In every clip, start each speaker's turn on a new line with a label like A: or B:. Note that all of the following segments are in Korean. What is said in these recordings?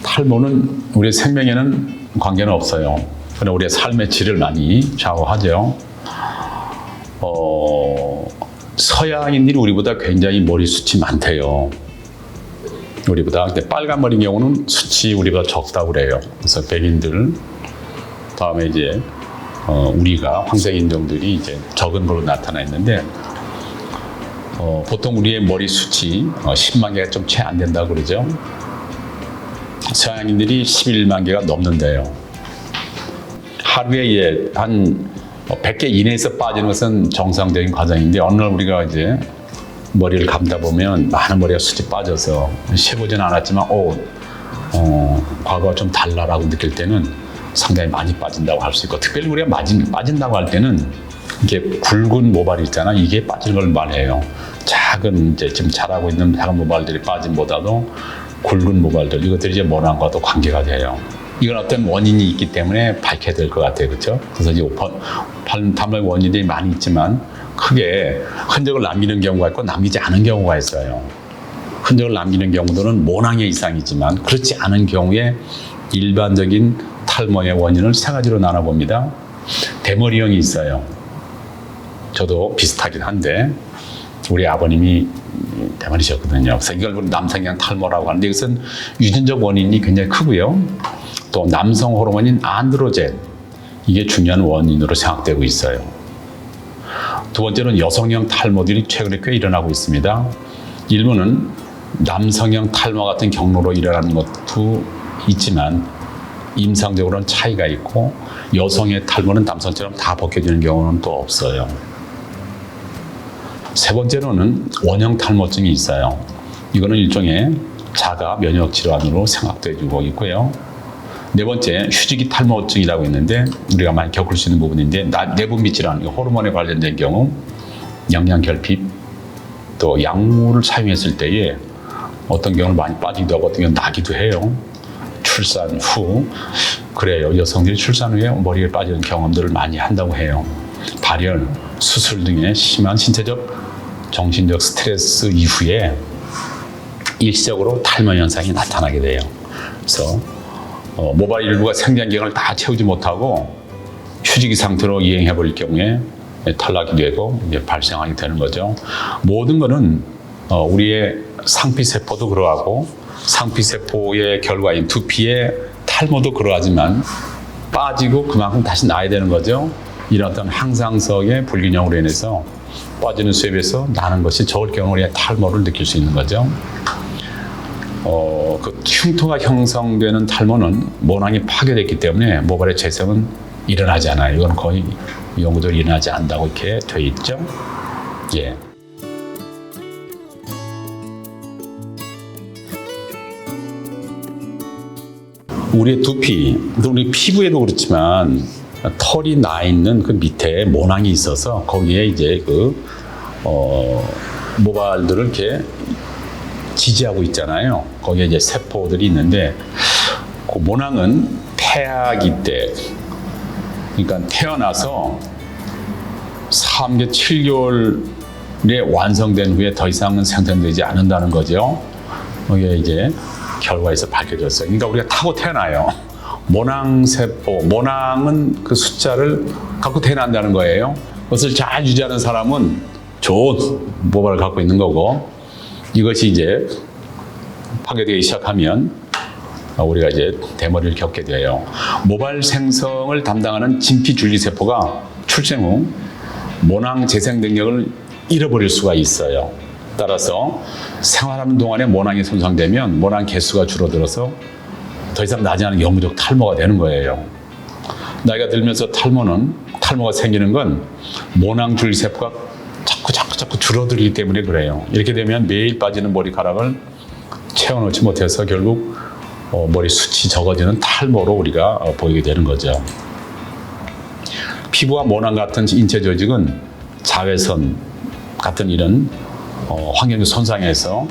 A: 탈모는 우리 생명에는 관계는 없어요. 그러나 우리의 삶의 질을 많이 좌우하죠. 서양인들이 우리보다 굉장히 머리숱이 많대요. 우리보다. 근데 빨간 머리인 경우는 숱이 우리보다 적다고 그래요. 그래서 백인들, 다음에 이제 우리가 황색인종들이 이제 적은 걸로 나타나 있는데, 보통 우리의 머리숱이 10만 개가 좀 채 안 된다고 그러죠. 서양인들이 11만 개가 넘는데요. 하루에 한 100개 이내에서 빠지는 것은 정상적인 과정인데, 어느 날 우리가 이제 머리를 감다 보면 많은 머리가 숱이 빠져서 세보지는 않았지만 과거와 좀 달라라고 느낄 때는 상당히 많이 빠진다고 할 수 있고, 특별히 우리가 빠진다고 할 때는 이게 굵은 모발이 있잖아. 이게 빠지는 걸 말해요. 작은 이제 지금 자라고 있는 작은 모발들이 빠짐보다도 굵은 모발들, 이것들이 이제 모낭과도 관계가 돼요. 이건 어떤 원인이 있기 때문에 밝혀야 될 것 같아요. 그렇죠? 그래서 이제 탈모의 원인들이 많이 있지만 크게 흔적을 남기는 경우가 있고 남기지 않은 경우가 있어요. 흔적을 남기는 경우들은 모낭의 이상이지만, 그렇지 않은 경우에 일반적인 탈모의 원인을 세 가지로 나눠봅니다. 대머리형이 있어요. 저도 비슷하긴 한데 우리 아버님이 대머리셨거든요. 그래서 이걸 남성형 탈모라고 하는데, 이것은 유전적 원인이 굉장히 크고요. 또 남성 호르몬인 안드로젠, 이게 중요한 원인으로 생각되고 있어요. 두 번째는 여성형 탈모들이 최근에 꽤 일어나고 있습니다. 일부는 남성형 탈모 같은 경로로 일어나는 것도 있지만 임상적으로는 차이가 있고, 여성의 탈모는 남성처럼 다 벗겨지는 경우는 또 없어요. 세 번째로는 원형 탈모증이 있어요. 이거는 일종의 자가 면역 질환으로 생각되고 있고요. 네 번째, 휴지기 탈모증이라고 있는데 우리가 많이 겪을 수 있는 부분인데, 내분비 질환, 호르몬에 관련된 경우 영양결핍, 또 약물을 사용했을 때에 어떤 경우는 많이 빠지기도 하고 어떤 경우는 나기도 해요. 출산 후, 그래요. 여성들이 출산 후에 머리에 빠지는 경험들을 많이 한다고 해요. 발열, 수술 등의 심한 신체적, 정신적 스트레스 이후에 일시적으로 탈모 현상이 나타나게 돼요. 그래서 모발 일부가 생장기관을 다 채우지 못하고 휴지기 상태로 이행해 버릴 경우에 탈락이 되고 이제 발생하게 되는 거죠. 모든 것은 우리의 상피세포도 그러하고 상피세포의 결과인 두피의 탈모도 그러하지만 빠지고 그만큼 다시 나야 되는 거죠. 이런 어떤 항상성의 불균형으로 인해서 빠지는 수에 비해서 나는 것이 적을 경우 우리가 탈모를 느낄 수 있는 거죠. 그 흉터가 형성되는 탈모는 모낭이 파괴됐기 때문에 모발의 재생은 일어나지 않아요. 이건 거의 연구적으로 일어나지 않는다고 이렇게 돼 있죠. 예. 우리의 두피, 우리 피부에도 그렇지만 털이 나 있는 그 밑에 모낭이 있어서 거기에 이제 모발들을 이렇게 지지하고 있잖아요. 거기에 이제 세포들이 있는데, 그 모낭은 태아기 때, 그러니까 태어나서 3개월, 7개월에 완성된 후에 더 이상은 생산되지 않는다는 거죠. 거기에 이제 결과에서 밝혀졌어요. 그러니까 우리가 타고 태어나요. 모낭세포, 모낭은 그 숫자를 갖고 태어난다는 거예요. 그것을 잘 유지하는 사람은 좋은 모발을 갖고 있는 거고, 이것이 이제 파괴되기 시작하면 우리가 이제 대머리를 겪게 돼요. 모발 생성을 담당하는 진피줄기세포가 출생 후 모낭 재생 능력을 잃어버릴 수가 있어요. 따라서 생활하는 동안에 모낭이 손상되면 모낭 개수가 줄어들어서 더 이상 나지 않은 영구적 탈모가 되는 거예요. 나이가 들면서 탈모가 생기는 건 모낭 줄기세포가 자꾸 줄어들기 때문에 그래요. 이렇게 되면 매일 빠지는 머리카락을 채워넣지 못해서 결국 머리숱이 적어지는 탈모로 우리가 보이게 되는 거죠. 피부와 모낭 같은 인체 조직은 자외선 같은 이런 환경적 손상에서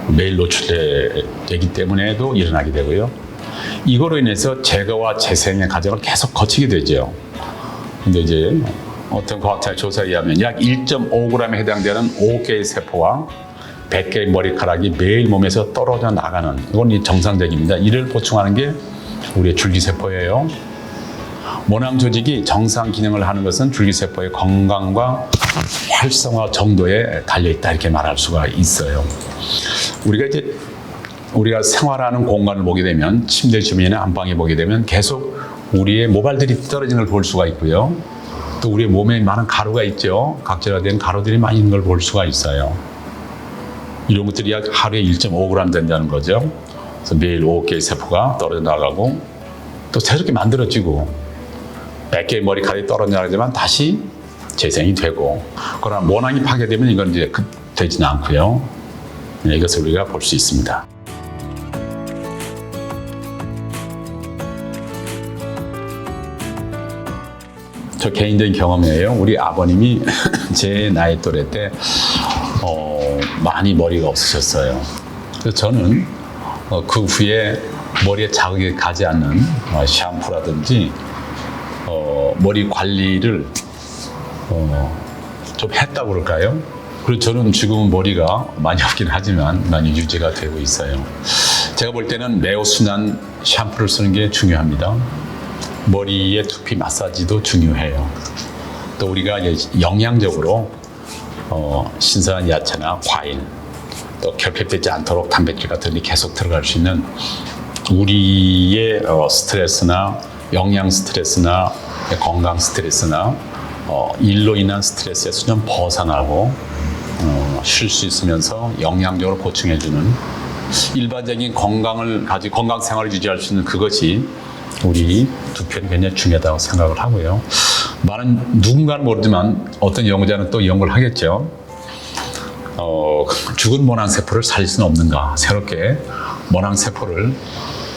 A: 매일 노출되기 때문에도 일어나게 되고요. 이거로 인해서 제거와 재생의 과정을 계속 거치게 되죠. 근데 이제 어떤 과학자 조사에 의하면 약 1.5g에 해당되는 5개의 세포와 100개의 머리카락이 매일 몸에서 떨어져 나가는, 이건 정상적입니다. 이를 보충하는 게 우리의 줄기세포예요. 모낭 조직이 정상 기능을 하는 것은 줄기세포의 건강과 활성화 정도에 달려있다, 이렇게 말할 수가 있어요. 우리가 생활하는 공간을 보게 되면, 침대 주변이나 안방에 보게 되면 계속 우리의 모발들이 떨어지는 걸 볼 수가 있고요. 또 우리의 몸에 많은 가루가 있죠. 각질화된 가루들이 많이 있는 걸 볼 수가 있어요. 이런 것들이 약 하루에 1.5g 된다는 거죠. 그래서 매일 5개의 세포가 떨어져 나가고 또 새롭게 만들어지고 100개의 머리카락이 떨어져 나가지만 다시 재생이 되고, 그러나 모낭이 파괴되면 이건 이제 되지는 않고요. 이것을 우리가 볼 수 있습니다. 저 개인적인 경험이에요. 우리 아버님이 제 나이 또래 때 많이 머리가 없으셨어요. 그래서 저는 그 후에 머리에 자극이 가지 않는 샴푸라든지 머리 관리를 좀 했다고 그럴까요? 그리고 저는 지금은 머리가 많이 없긴 하지만 많이 유지가 되고 있어요. 제가 볼 때는 매우 순한 샴푸를 쓰는 게 중요합니다. 머리의 두피 마사지도 중요해요. 또 우리가 영양적으로 신선한 야채나 과일, 또 결핍되지 않도록 단백질 같은 게 계속 들어갈 수 있는, 우리의 스트레스나 영양 스트레스나 건강 스트레스나 일로 인한 스트레스에서 좀 벗어나고 쉴 수 있으면서 영양적으로 보충해주는 일반적인 건강 생활을 유지할 수 있는 그것이 우리 두피에는 굉장히 중요하다고 생각을 하고요. 누군가는 모르지만 어떤 연구자는 또 연구를 하겠죠. 죽은 모낭세포를 살릴 수는 없는가, 새롭게 모낭세포를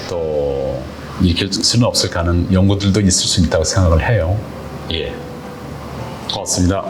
A: 또 일으킬 수는 없을까 하는 연구들도 있을 수 있다고 생각을 해요. 예, 고맙습니다.